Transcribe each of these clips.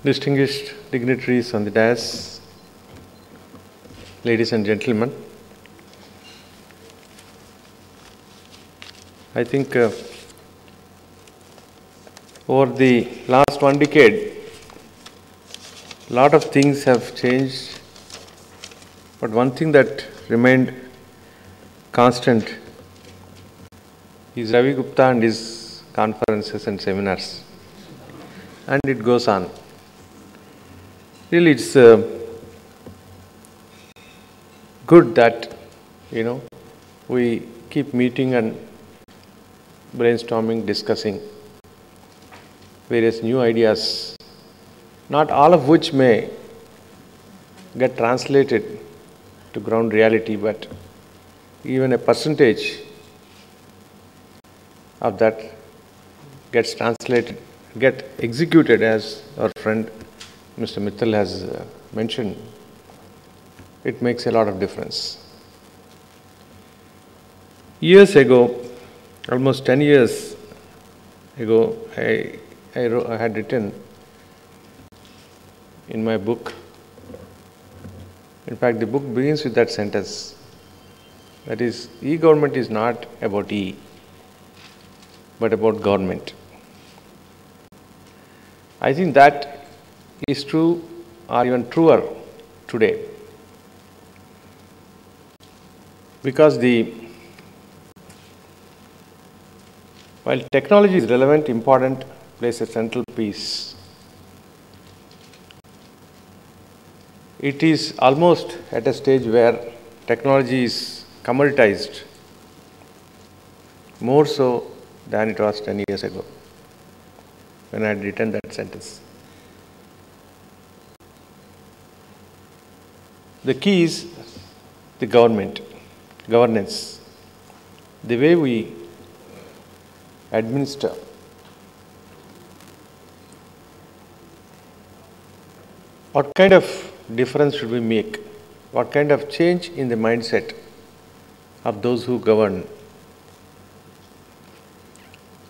Distinguished dignitaries on the dais, ladies and gentlemen, I think over the last 1 decade, a lot of things have changed, but one thing that remained constant is Ravi Gupta and his conferences and seminars, and it goes on. Really, it's good that, we keep meeting and brainstorming, discussing various new ideas, not all of which may get translated to ground reality, but even a percentage of that gets translated, get executed, as our friend Mr. Mittal has mentioned. It makes a lot of difference. Years ago, almost 10 years ago, I had written in my book, in fact the book begins with that sentence, that is, e-government is not about E, but about government. I think that is true, or even truer today, because while technology is relevant, important, plays a central piece, it is almost at a stage where technology is commoditized, more so than it was 10 years ago when I had written that sentence. The key is the governance, the way we administer. What kind of difference should we make? What kind of change in the mindset of those who govern?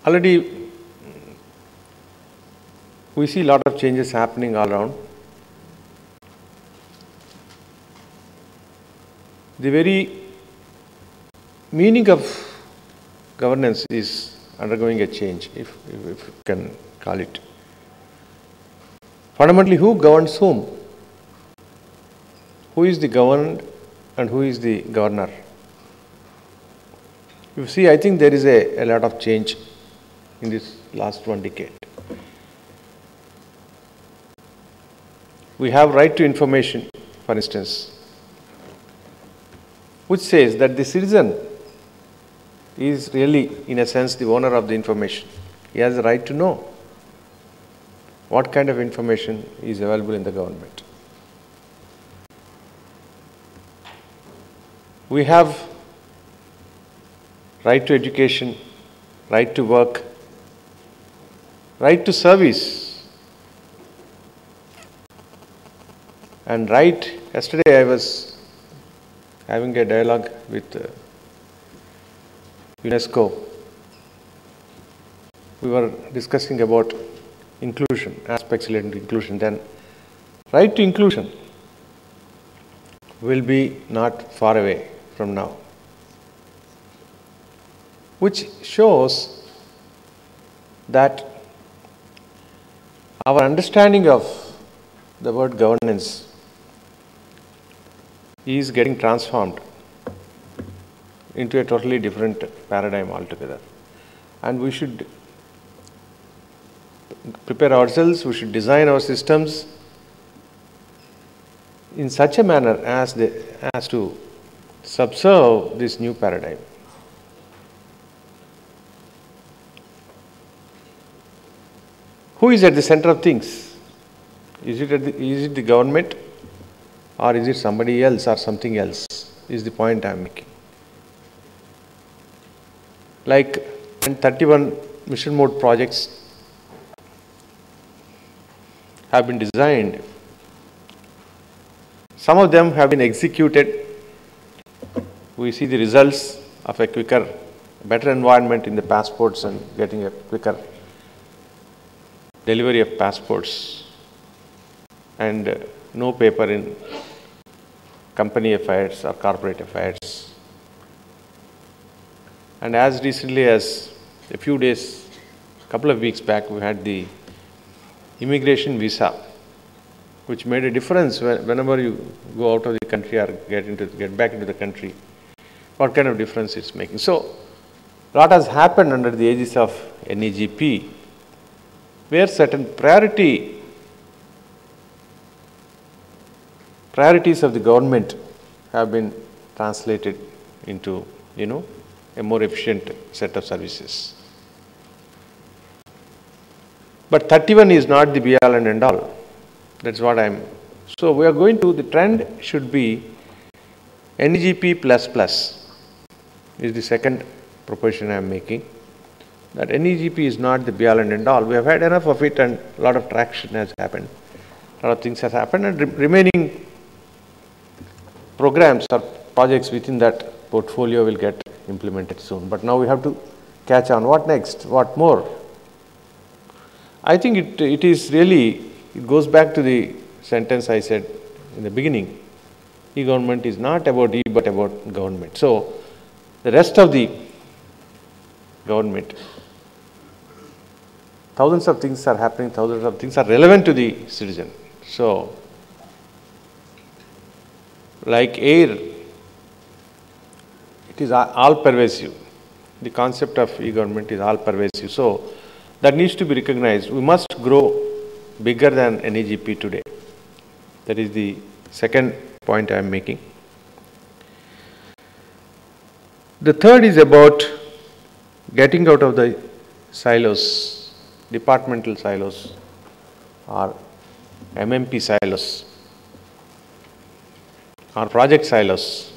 Already we see a lot of changes happening all around. The very meaning of governance is undergoing a change, if you can call it. Fundamentally, who governs whom? Who is the governed and who is the governor? You see, I think there is a lot of change in this last 1 decade. We have right to information, for instance, which says that the citizen is really, in a sense, the owner of the information. He has the right to know what kind of information is available in the government. We have right to education, right to work, right to service, and right. Yesterday I was having a dialogue with UNESCO. We were discussing about inclusion, aspects related to inclusion. Then right to inclusion will be not far away from now, which shows that our understanding of the word governance is getting transformed into a totally different paradigm altogether. And we should prepare ourselves, we should design our systems in such a manner as to subserve this new paradigm. Who is at the center of things? Is it the government, or is it somebody else or something else, is the point I am making. Like, 31 mission mode projects have been designed. Some of them have been executed. We see the results of a quicker, better environment in the passports and getting a quicker delivery of passports. and no paper in company affairs or corporate affairs. And as recently as a few days, a couple of weeks back, we had the immigration visa, which made a difference whenever you go out of the country or get back into the country, what kind of difference it's making. So, a lot has happened under the aegis of NEGP, where certain priorities of the government have been translated into, a more efficient set of services. But 31 is not the be all and end all. That's what so we are going to, the trend should be NEGP plus plus is the second proposition I am making. That NEGP is not the be all and end all. We have had enough of it and a lot of traction has happened. A lot of things have happened and remaining programs or projects within that portfolio will get implemented soon. But now we have to catch on. What next? What more? I think it is really, it goes back to the sentence I said in the beginning. E-government is not about E but about government. So, the rest of the government, thousands of things are happening, thousands of things are relevant to the citizen. So, like air, it is all pervasive. The concept of e-government is all pervasive. So, that needs to be recognized. We must grow bigger than NEGP today. That is the second point I am making. The third is about getting out of the silos, departmental silos or MMP silos or project silos.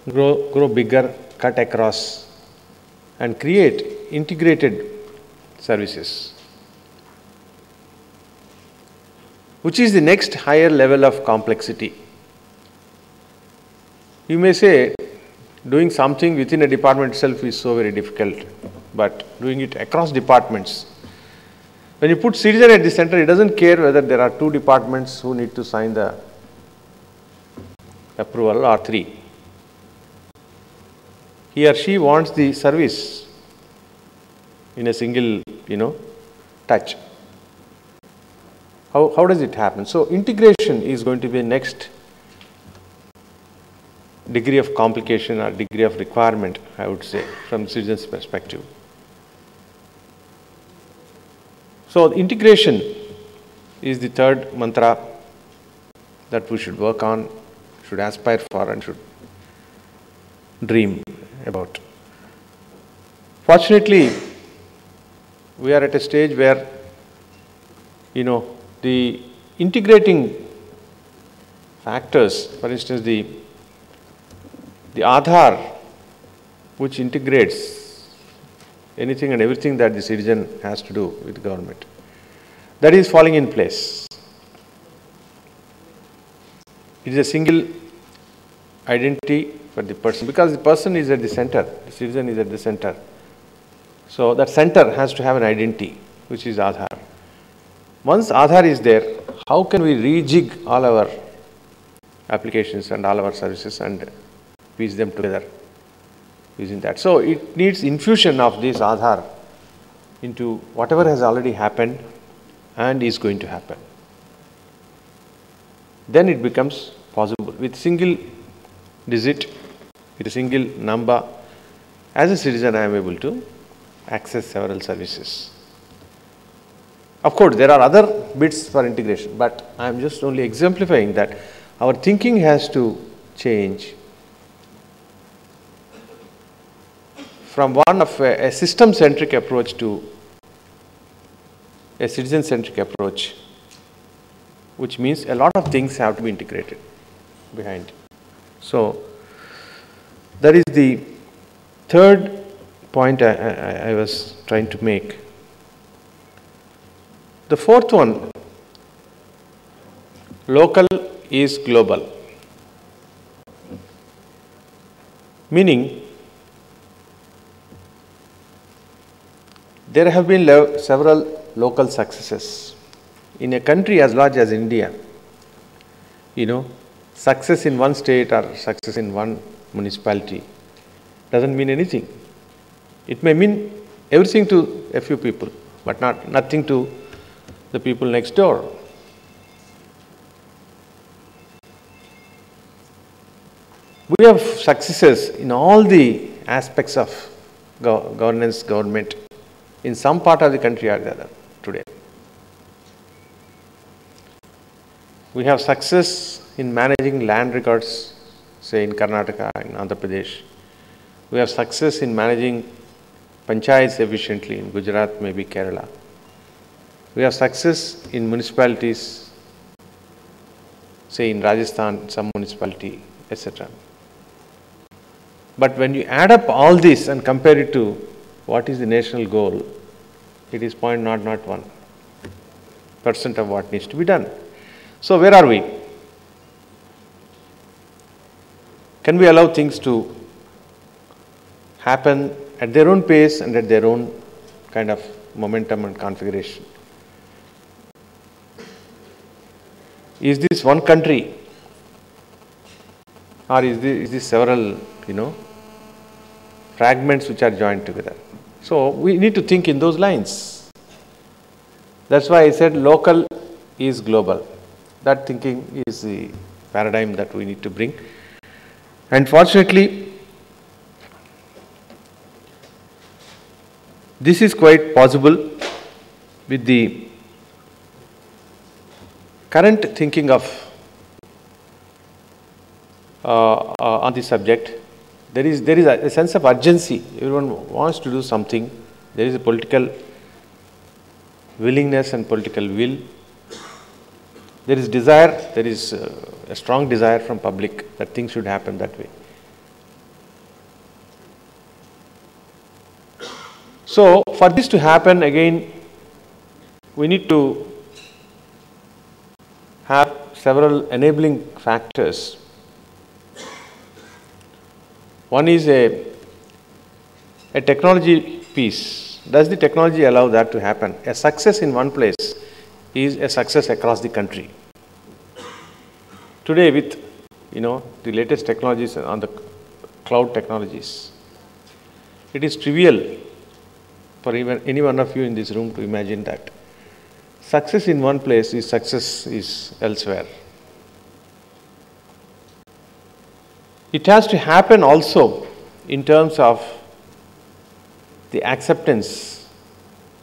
Grow bigger, cut across and create integrated services, which is the next higher level of complexity. You may say doing something within a department itself is so very difficult, but doing it across departments. When you put citizen at the center, it doesn't care whether there are 2 departments who need to sign the approval or 3. He or she wants the service in a single, touch. How does it happen? So, integration is going to be the next degree of complication or degree of requirement, I would say, from the citizen's perspective. So, integration is the third mantra that we should work on, should aspire for and should dream about. Fortunately, we are at a stage where, the integrating factors, for instance, the Aadhaar, which integrates anything and everything that the citizen has to do with the government, that is falling in place. It is a single identity for the person, because the person is at the center, the citizen is at the center. So, that center has to have an identity, which is Aadhaar. Once Aadhaar is there, how can we rejig all our applications and all our services and piece them together using that? So, it needs infusion of this Aadhaar into whatever has already happened and is going to happen. Then it becomes possible with single digit, with a single number. As a citizen, I am able to access several services. Of course, there are other bits for integration, but I am just only exemplifying that our thinking has to change from one of a system-centric approach to a citizen-centric approach, which means a lot of things have to be integrated behind. So, that is the third point I was trying to make. The fourth one, local is global, meaning there have been several local successes In a country as large as India, success in one state or success in one municipality doesn't mean anything. It may mean everything to a few people, but nothing to the people next door. We have successes in all the aspects of governance, government, in some part of the country or the other today. We have success in managing land records, say in Karnataka, in Andhra Pradesh. We have success in managing panchayats efficiently in Gujarat, maybe Kerala. We have success in municipalities, say in Rajasthan, some municipality, etc. But when you add up all this and compare it to what is the national goal, it is 0.001% of what needs to be done. So where are we? Can we allow things to happen at their own pace and at their own kind of momentum and configuration? Is this one country, or is this several, fragments which are joined together? So we need to think in those lines. That's why I said local is global. That thinking is the paradigm that we need to bring. And fortunately, this is quite possible with the current thinking of on the subject. There is a sense of urgency. Everyone wants to do something. There is a political willingness and political will. There is desire. There is a strong desire from public that things should happen that way. So for this to happen, again, we need to have several enabling factors. One is a technology piece. Does the technology allow that to happen? A success in one place is a success across the country. Today with, the latest technologies on the cloud technologies, it is trivial for even any one of you in this room to imagine that success in one place is success is elsewhere. It has to happen also in terms of the acceptance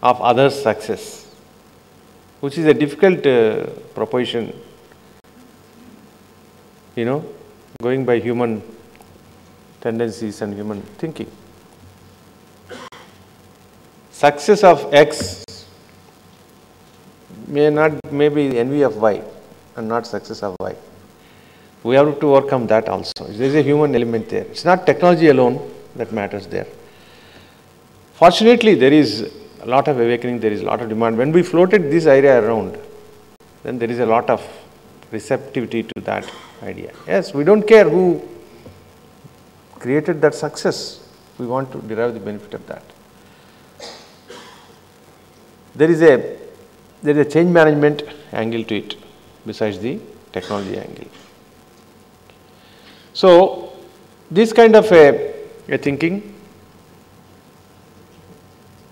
of others' success, which is a difficult proposition, going by human tendencies and human thinking. Success of X may be the envy of Y and not success of Y. We have to overcome that also. There is a human element there. It's not technology alone that matters there. Fortunately, there is a lot of awakening, there is a lot of demand. When we floated this idea around, then there is a lot of receptivity to that idea. Yes, we don't care who created that success. We want to derive the benefit of that. There is a change management angle to it besides the technology angle. So this kind of a thinking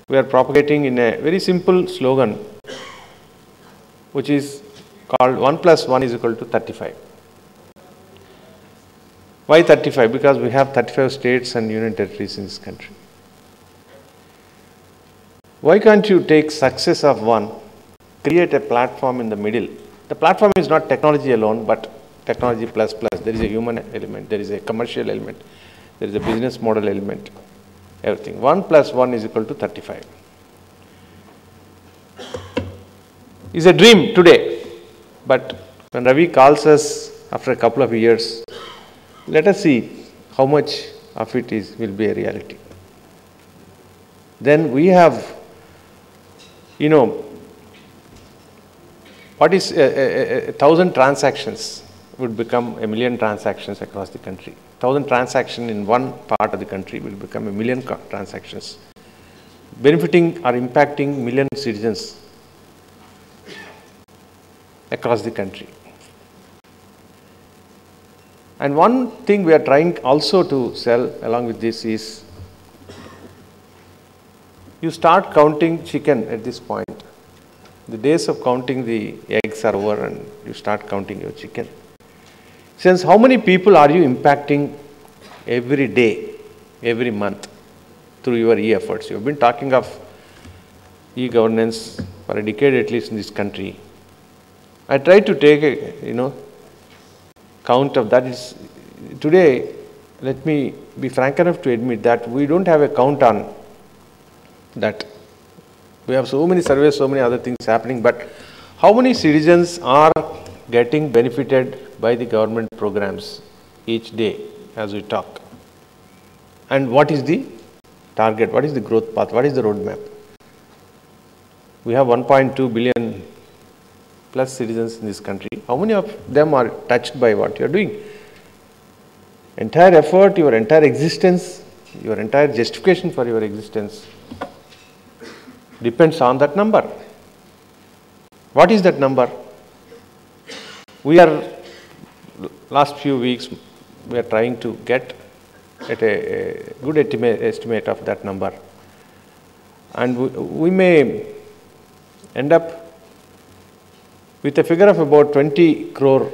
we are propagating in a very simple slogan, which is called 1 + 1 = 35. Why 35? Because we have 35 states and union territories in this country. Why can't you take success of one, create a platform in the middle? The platform is not technology alone, but technology plus. There is a human element, there is a commercial element, there is a business model element, everything. 1 + 1 = 35. It's a dream today, but when Ravi calls us after a couple of years, let us see how much of it will be a reality. Then we have, what is 1,000 transactions would become 1,000,000 transactions across the country. 1,000 transactions in one part of the country will become 1,000,000 transactions, benefiting or impacting million citizens. across the country. And one thing we are trying also to sell along with this is, you start counting chicken at this point. The days of counting the eggs are over and you start counting your chicken. Since how many people are you impacting every day, every month through your e-efforts? You've been talking of e-governance for a decade at least in this country. I tried to take a, count of that. Is today, let me be frank enough to admit that we don't have a count on that. We have so many surveys, so many other things happening, but how many citizens are getting benefited by the government programs each day as we talk? And what is the target? What is the growth path? What is the roadmap? We have 1.2 billion plus citizens in this country. How many of them are touched by what you are doing? Entire effort, your entire existence, your entire justification for your existence depends on that number. What is that number? We are, last few weeks, we are trying to get at a good estimate of that number. And we may end up with a figure of about 20 crore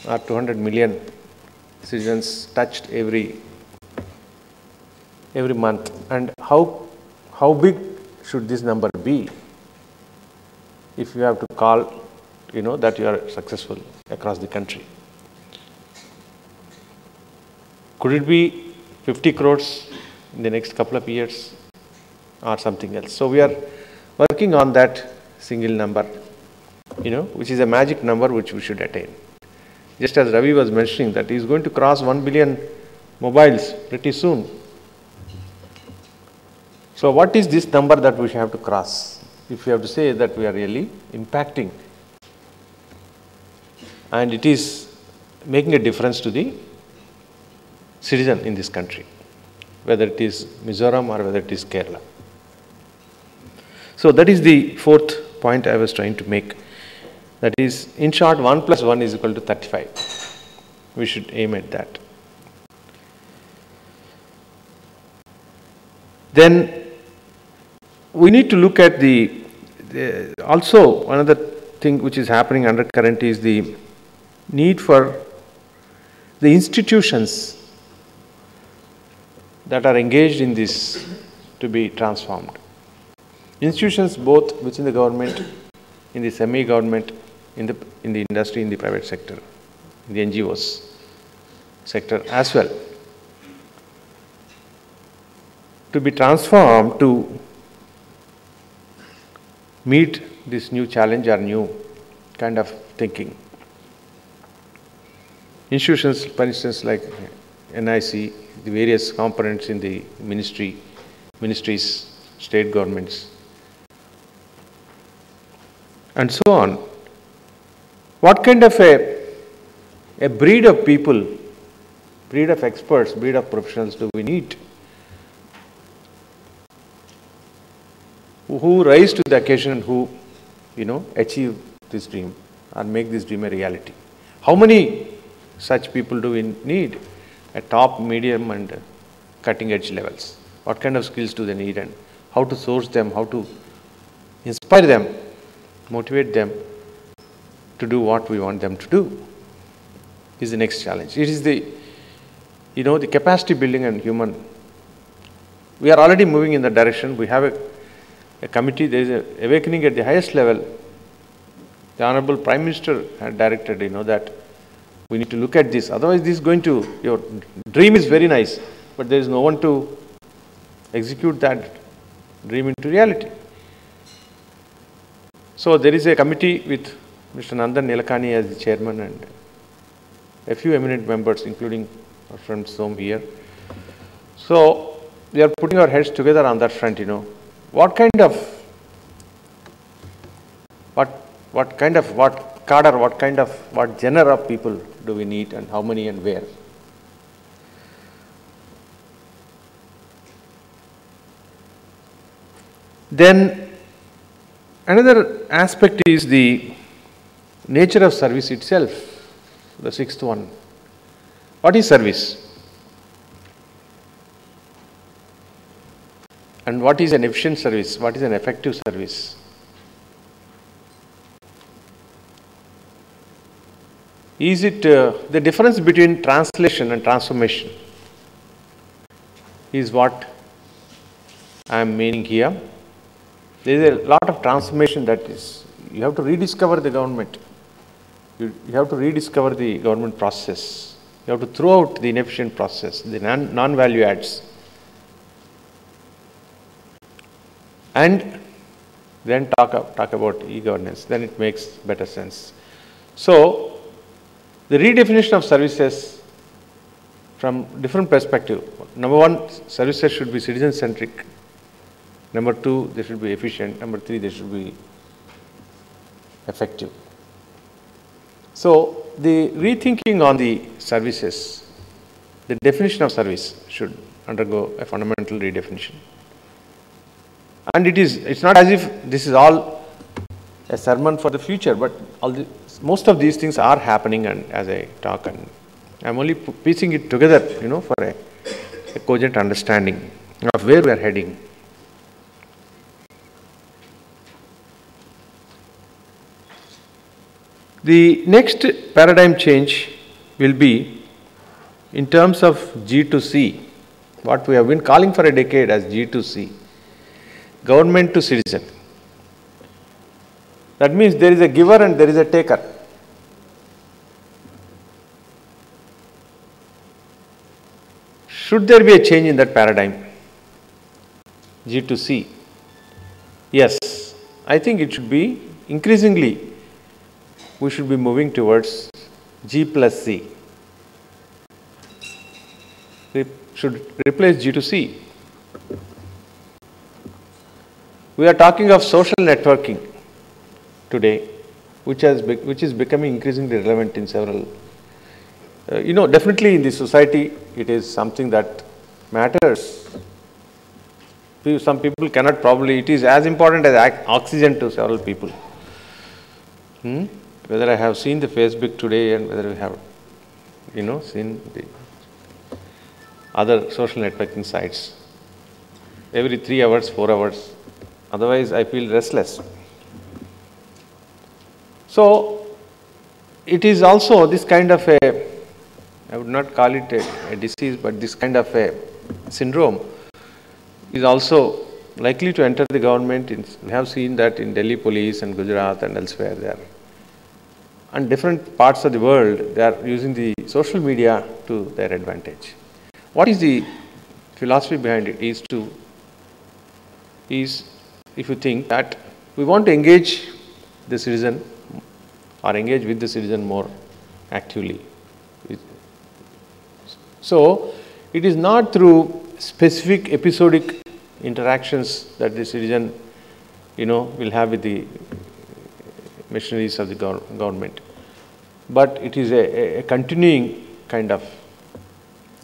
or 200 million citizens touched every month. And how big should this number be if you have to call, that you are successful across the country? Could it be 50 crores in the next couple of years or something else? So we are working on that single number, which is a magic number which we should attain. Just as Ravi was mentioning that he is going to cross 1 billion mobiles pretty soon. So what is this number that we have to cross if we have to say that we are really impacting and it is making a difference to the citizen in this country, whether it is Mizoram or whether it is Kerala. So that is the fourth point I was trying to make. That is, in short, 1 plus 1 is equal to 35. We should aim at that. Then we need to look at also another thing which is happening undercurrent is the need for the institutions that are engaged in this to be transformed. Institutions both within the government, in the semi-government, in the industry, in the private sector, in the NGOs sector as well, to be transformed to meet this new challenge or new kind of thinking. Institutions, for instance, like NIC, the various components in the ministries, state governments, and so on. What kind of a breed of people, breed of experts, breed of professionals do we need who rise to the occasion and who, achieve this dream or make this dream a reality? How many such people do we need at top, medium and cutting edge levels? What kind of skills do they need and how to source them, how to inspire them, motivate them to do what we want them to do is the next challenge. It is the capacity building and human. We are already moving in that direction. We have a committee, there is an awakening at the highest level. The Honorable Prime Minister had directed, that we need to look at this. Otherwise, this is going to, your dream is very nice, but there is no one to execute that dream into reality. So there is a committee with Mr. Nandan Nilekani as the chairman and a few eminent members, including our friend Som here. So we are putting our heads together on that front, What cadre, what genre of people do we need and how many and where? Then another aspect is the nature of service itself, the sixth one. What is service? And what is an efficient service? What is an effective service? Is it the difference between translation and transformation is what I am meaning here. There is a lot of transformation that is, you have to rediscover the government. You have to rediscover the government process. You have to throw out the inefficient process, the non-value adds. And then talk about e-governance. Then it makes better sense. So, the redefinition of services from different perspective. Number one, services should be citizen-centric. Number two, they should be efficient. Number three, they should be effective. So, the rethinking on the services, the definition of service should undergo a fundamental redefinition. And it's not as if this is all a sermon for the future, but most of these things are happening and as I talk, and I'm only piecing it together, for a cogent understanding of where we are heading. The next paradigm change will be in terms of G2C, what we have been calling for a decade as G2C, government to citizen. That means there is a giver and there is a taker. Should there be a change in that paradigm? G2C. Yes, I think it should be increasingly. We should be moving towards G plus C. We should replace G2C. We are talking of social networking today, which is becoming increasingly relevant in several. Definitely in the society, it is something that matters. Some people cannot probably. It is as important as oxygen to several people. Whether I have seen the Facebook today and whether we have, seen the other social networking sites. Every 3 hours, 4 hours. Otherwise, I feel restless. So, it is also this kind of I would not call it a disease, but this kind of a syndrome is also likely to enter the government. We have seen that in Delhi police and Gujarat and elsewhere there. And different parts of the world, they are using the social media to their advantage. What is the philosophy behind it? Is if you think that we want to engage the citizen or engage with the citizen more actively. So, it is not through specific episodic interactions that the citizen, will have with the machineries of the government, but it is a continuing kind of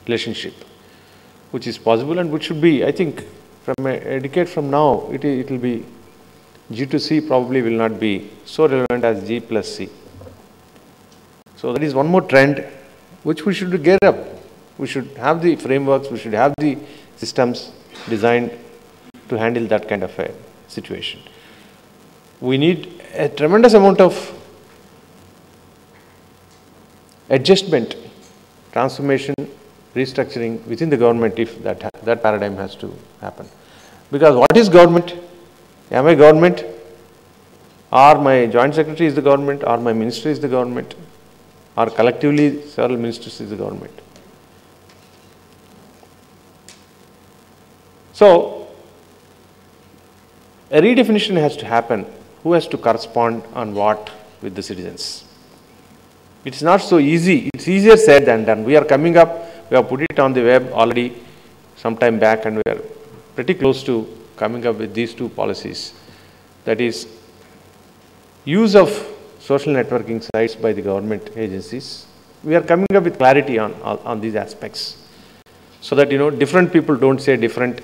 relationship, which is possible and which should be, I think, from a decade from now, it will be G2C probably will not be so relevant as G plus C. So that is one more trend which we should gear up. We should have the frameworks, we should have the systems designed to handle that kind of a situation. We need a tremendous amount of adjustment, transformation, restructuring within the government if that paradigm has to happen. Because what is government? Am I government? Or my joint secretary is the government? Or my ministry is the government? Or collectively several ministers is the government? So, a redefinition has to happen. Who has to correspond on what with the citizens? It's not so easy. It's easier said than done. We are coming up, we have put it on the web already some time back, and we are pretty close to coming up with these two policies. That is, use of social networking sites by the government agencies. We are coming up with clarity on these aspects, so that different people don't say different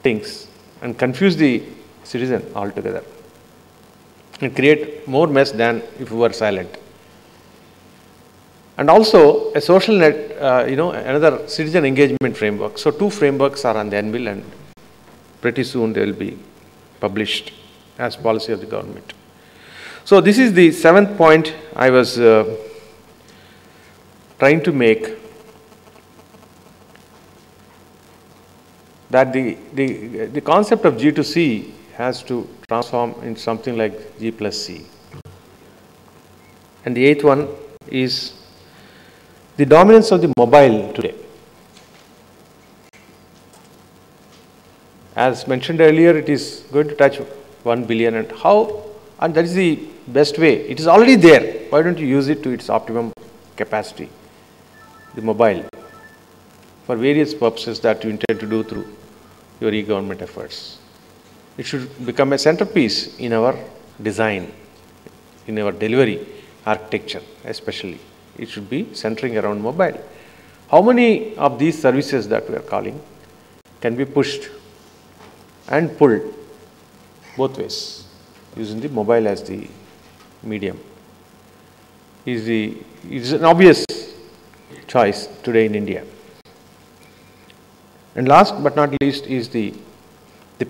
things and confuse the citizen altogether. and create more mess than if we were silent. And also a social net, another citizen engagement framework. So 2 frameworks are on the anvil, and pretty soon they will be published as policy of the government. So this is the 7th point I was trying to make, that the concept of G to C has to transform into something like G plus C. And the 8th one is the dominance of the mobile today. As mentioned earlier, it is going to touch 1 billion, and how, and that is the best way. It is already there. Why don't you use it to its optimum capacity? The mobile, for various purposes that you intend to do through your e-government efforts. It should become a centerpiece in our design, in our delivery architecture especially. It should be centering around mobile. How many of these services that we are calling can be pushed and pulled both ways using the mobile as the medium? Is an obvious choice today in India. And last but not least is the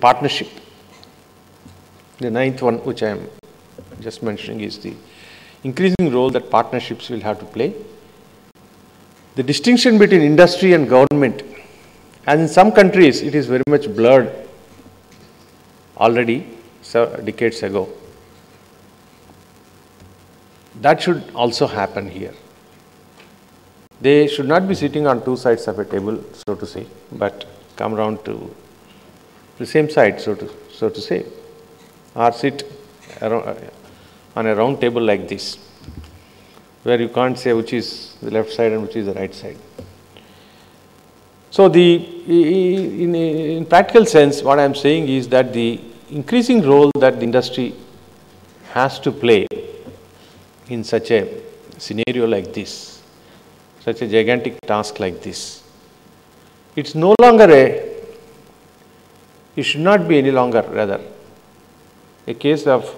partnership. The 9th one, which I am just mentioning, is the increasing role that partnerships will have to play. The distinction between industry and government, and in some countries it is very much blurred already, decades ago. That should also happen here. They should not be sitting on 2 sides of a table, so to say, but come round to the same side, so to say, or sit around, on a round table like this, where you can't say which is the left side and which is the right side. So in practical sense, what I am saying is that the increasing role that the industry has to play in such a scenario like this, such a gigantic task like this, it's no longer it should not be any longer rather a case of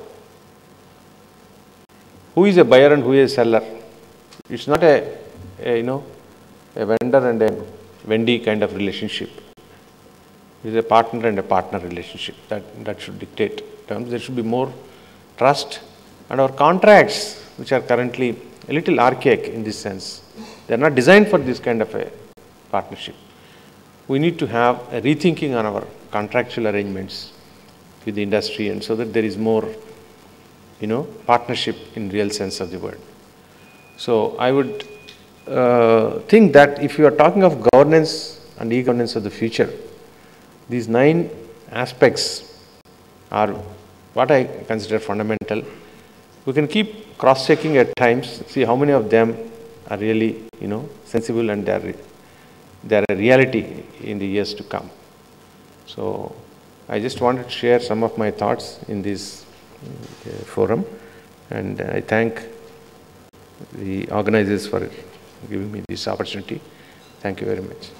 who is a buyer and who is a seller. It's not a vendor and a vendee kind of relationship. It is a partner and a partner relationship that should dictate terms. There should be more trust, and our contracts, which are currently a little archaic in this sense, they are not designed for this kind of a partnership. We need to have a rethinking on our contractual arrangements with the industry, and so that there is more, partnership in real sense of the word. So I would think that if you are talking of governance and e-governance of the future, these 9 aspects are what I consider fundamental. We can keep cross-checking at times, see how many of them are really, sensible, and they are a reality in the years to come. So I just wanted to share some of my thoughts in this forum, and I thank the organizers for giving me this opportunity. Thank you very much.